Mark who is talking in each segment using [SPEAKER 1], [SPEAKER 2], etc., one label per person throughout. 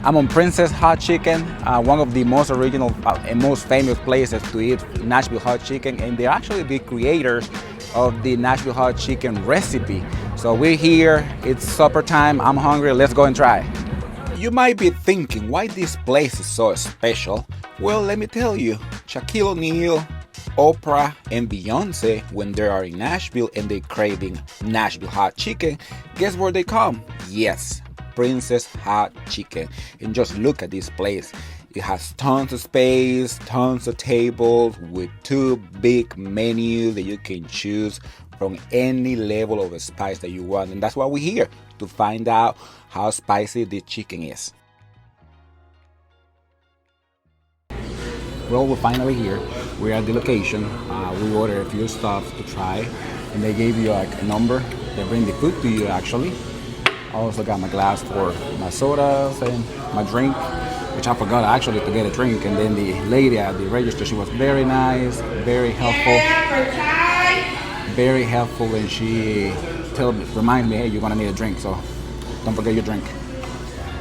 [SPEAKER 1] I'm on Princess Hot Chicken, one of the most original and most famous places to eat Nashville hot chicken, and they're actually the creators of the Nashville hot chicken recipe. So we're here, it's supper time, I'm hungry, let's go and try. You might be thinking why this place is so special. Well, let me tell you, Shaquille O'Neal, Oprah, and Beyonce, when they are in Nashville and they're craving Nashville hot chicken, guess where they come? Yes, Princess Hot Chicken. And just look at this place. It has tons of space, tons of tables with two big menus that you can choose from any level of spice that you want. And that's why we're here, to find out how spicy the chicken is. Well, we're finally here. We're at the location. We ordered a few stuff to try, and they gave you like a number. They bring the food to you actually. I also got my glass for my sodas and my drink, which I forgot actually to get a drink. And then the lady at the register, she was very nice, very helpful, and she reminds me, hey, you're gonna need a drink, so don't forget your drink.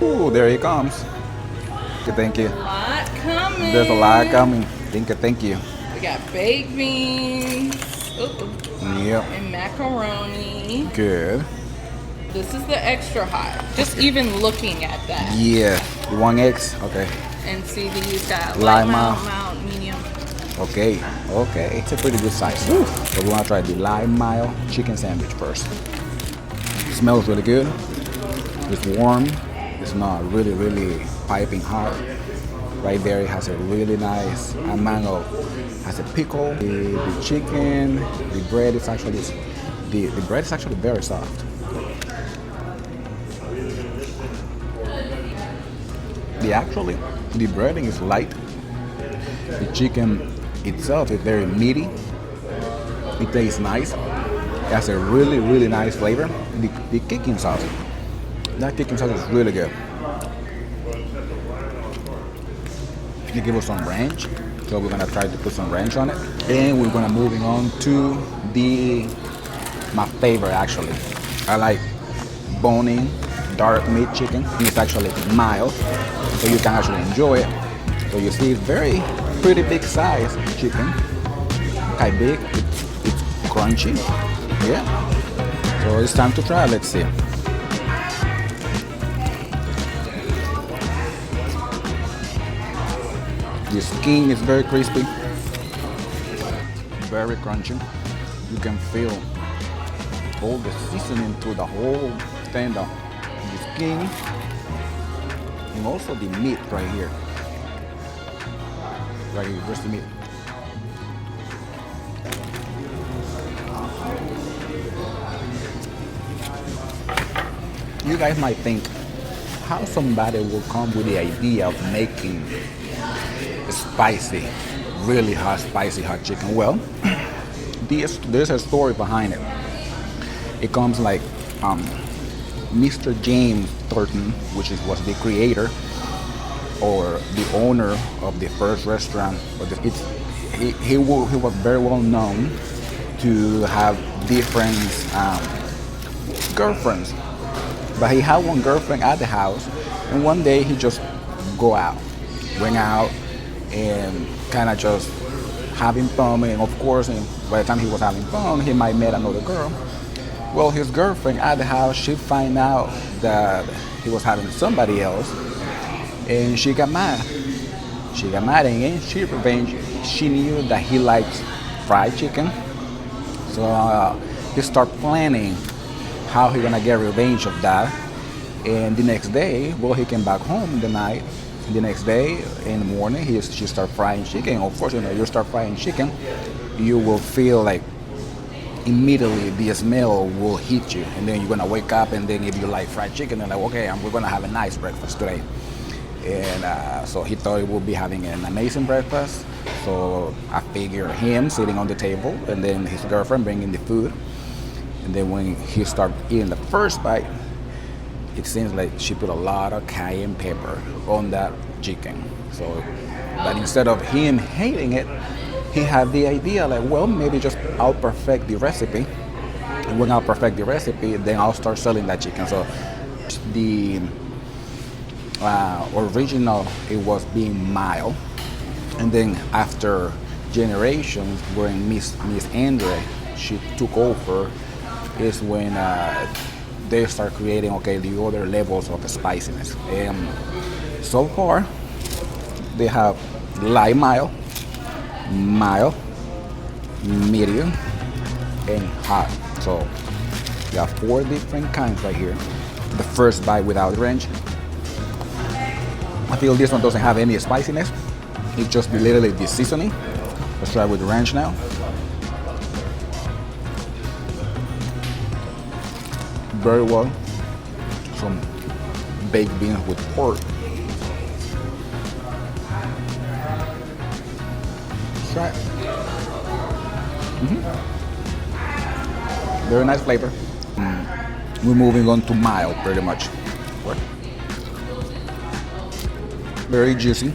[SPEAKER 1] Ooh, there he comes. Thank you.
[SPEAKER 2] A lot coming.
[SPEAKER 1] There's a lot coming. Thank you.
[SPEAKER 2] We got baked beans.
[SPEAKER 1] Yep.
[SPEAKER 2] And macaroni.
[SPEAKER 1] Good.
[SPEAKER 2] This is the extra hot. Just even looking at that.
[SPEAKER 1] Yeah. You want eggs? Okay.
[SPEAKER 2] And see, these got
[SPEAKER 1] light,
[SPEAKER 2] mild, medium.
[SPEAKER 1] Okay. It's a pretty good size. So we want to try the lime mild chicken sandwich first. It smells really good. It's warm. It's not really piping hot. Right there, it has a really nice mango. Has a pickle. The chicken, the bread is actually very soft. The breading is light. The chicken itself is very meaty. It tastes nice. It has a really nice flavor. The kicking sauce, that kicking sauce is really good. They give us some ranch, so we're gonna try to put some ranch on it. And we're gonna moving on to my favorite actually. I like bone-in dark meat chicken. It's actually mild, so you can actually enjoy it. So you see, very pretty big size chicken. Quite big. It's crunchy. Yeah. So it's time to try. Let's see. The skin is very crispy, very crunchy. You can feel all the seasoning through the whole thing, the skin, and also the meat right here. Right here, where's the meat? You guys might think, how somebody will come with the idea of making spicy, really hot, spicy hot chicken? Well, there's a story behind it. It comes like Mr. James Thornton, which was the creator or the owner of the first restaurant. He was very well known to have different girlfriends, but he had one girlfriend at the house, and one day he just went out and kind of just having fun. And of course, by the time he was having fun, he might met another girl. Well, his girlfriend at the house, she find out that he was having somebody else, and she got mad. And she revenged. She knew that he liked fried chicken, so he started planning how he gonna get revenge of that. And the next day, well, he came back home in the night. The next day in the morning, she started frying chicken. Of course, you start frying chicken, you will feel like immediately the smell will hit you, and then you're gonna wake up, and then if you like fried chicken, then like, okay, we're gonna have a nice breakfast today. And so he thought he would be having an amazing breakfast. So I figure him sitting on the table, and then his girlfriend bringing the food, and then when he started eating the first bite, it seems like she put a lot of cayenne pepper on that chicken. So, but instead of him hating it, he had the idea like, well, maybe just I'll perfect the recipe. And when I'll perfect the recipe, then I'll start selling that chicken. So the Original, it was being mild, and then after generations, when Miss Andre she took over, is when they start creating the other levels of spiciness. And so far, they have light mild, medium, and hot. So you have four different kinds right here. The first bite without ranch. I feel this one doesn't have any spiciness. It's just literally the seasoning. Let's try with the ranch now. Very well. Some baked beans with pork. Let's try it. Very nice flavor. We're moving on to mild, pretty much. Very juicy,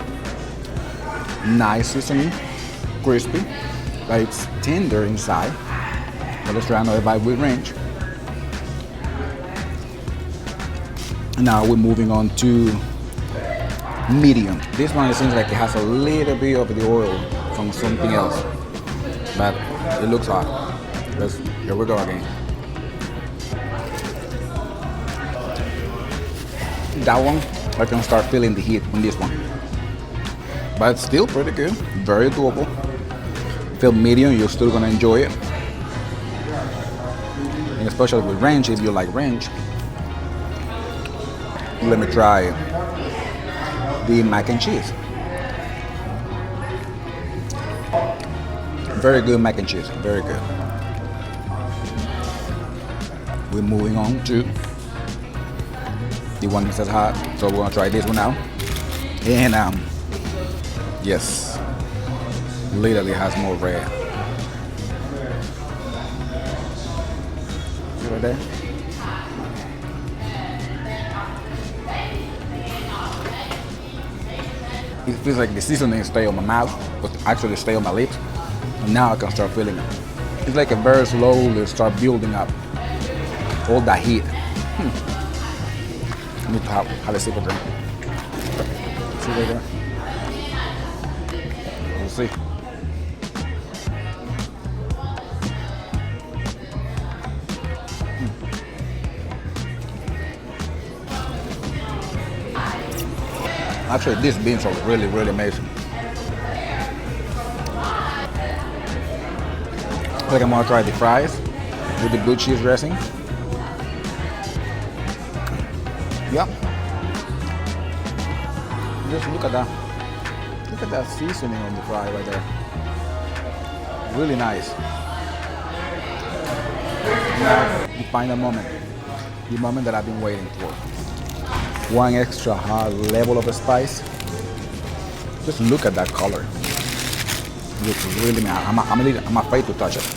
[SPEAKER 1] nice seasoning, crispy, but it's tender inside. But let's try another bite with ranch. Now we're moving on to medium. This one, it seems like it has a little bit of the oil from something else, but it looks hot. Here we go again. That one, I can start feeling the heat on this one, but still pretty good, very doable. Feel medium, you're still gonna enjoy it, and especially with ranch, if you like ranch. Let me try the mac and cheese. Very good mac and cheese, very good. We're moving on to the one that says hot, so we're gonna try this one now. And yes, literally has more red. See right there? It feels like the seasoning stay on my mouth, but actually stay on my lips. And now I can start feeling it. It's like a very slowly start building up all that heat. I need to have a sip of drink. See right there? We'll see. Actually, these beans are really, really amazing. I think I'm gonna try the fries with the blue cheese dressing. Yep. Just look at that. Look at that seasoning on the fry right there. Really nice. Now, the final moment. The moment that I've been waiting for. One extra hot level of spice. Just look at that color. It looks really nice. I'm afraid to touch it.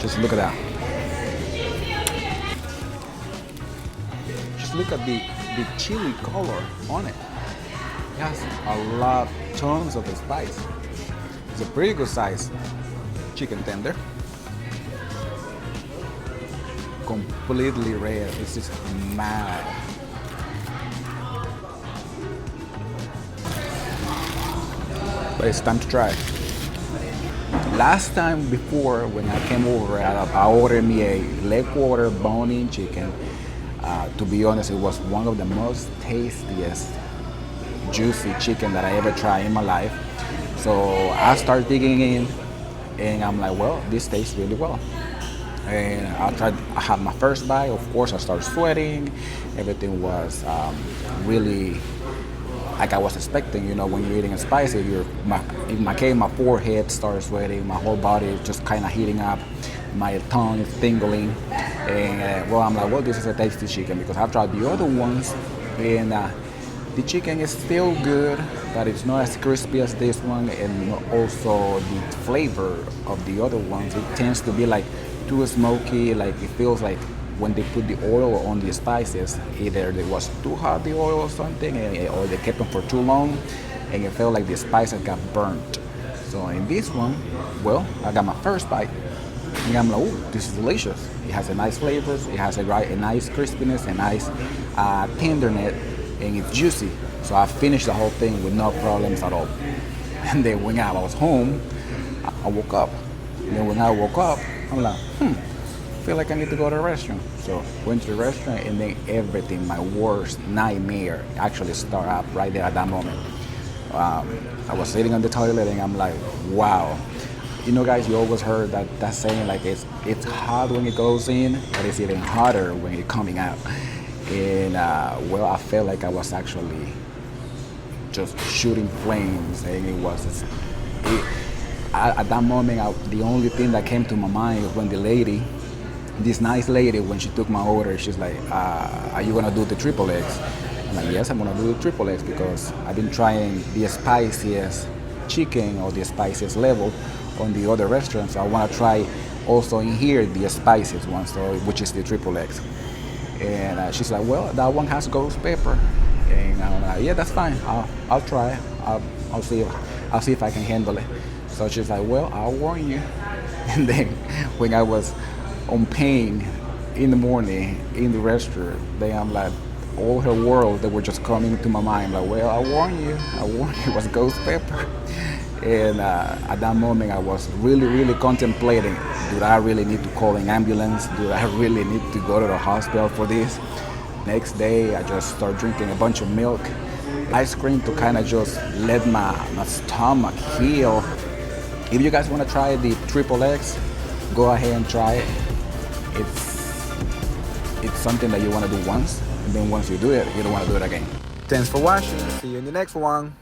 [SPEAKER 1] Just look at that. Just look at the chili color on it. It has a lot, tons of spice. It's a pretty good size chicken tender. Completely red. It's just mad. But it's time to try. Last time before, when I came over, I ordered me a leg quarter bone-in chicken. To be honest, it was one of the most tastiest, juicy chicken that I ever tried in my life. So I started digging in, and I'm like, well, this tastes really well. And I had my first bite. Of course, I started sweating. Everything was really like I was expecting. You know, when you're eating spicy, my forehead started sweating, my whole body just kind of heating up, my tongue is tingling, and well, I'm like, well, this is a tasty chicken, because I've tried the other ones, and the chicken is still good, but it's not as crispy as this one, and also the flavor of the other ones, it tends to be like too smoky, like it feels like when they put the oil on the spices, either it was too hot, the oil or something, or they kept them for too long, and it felt like the spices got burnt. So in this one, well, I got my first bite, and I'm like, oh, this is delicious. It has a nice flavors, it has a nice crispiness, a nice tenderness, and it's juicy. So So I finished the whole thing with no problems at all. And then when I was home, I woke up. And then when I woke up, I'm like, I feel like I need to go to the restroom. So went to the restaurant, and then everything, my worst nightmare, actually started up right there at that moment. I was sitting on the toilet, and I'm like, wow. You know, guys, you always heard that saying, like, it's hot when it goes in, but it's even hotter when it's coming out. And well, I felt like I was actually just shooting flames, and at that moment, the only thing that came to my mind was when this nice lady, when she took my order, she's like, are you gonna do the triple X? I'm like, yes, I'm gonna do the triple X because I've been trying the spiciest chicken or the spiciest level on the other restaurants. So I wanna try also in here the spiciest one, so which is the triple X. And she's like, well, that one has ghost pepper. And I'm like, yeah, that's fine. I'll try. I'll see if I can handle it. So she's like, well, I'll warn you. And then when I was on pain in the morning in the restaurant, then I'm like, all her world that were just coming to my mind, like, well, I warn you, it was ghost pepper. And at that moment, I was really contemplating, do I really need to call an ambulance? Do I really need to go to the hospital for this? Next day, I just started drinking a bunch of milk, ice cream to kind of just let my stomach heal. If you guys want to try the triple X, go ahead and try it. It's something that you want to do once, and then once you do it, you don't want to do it again. Thanks for watching. See you in the next one.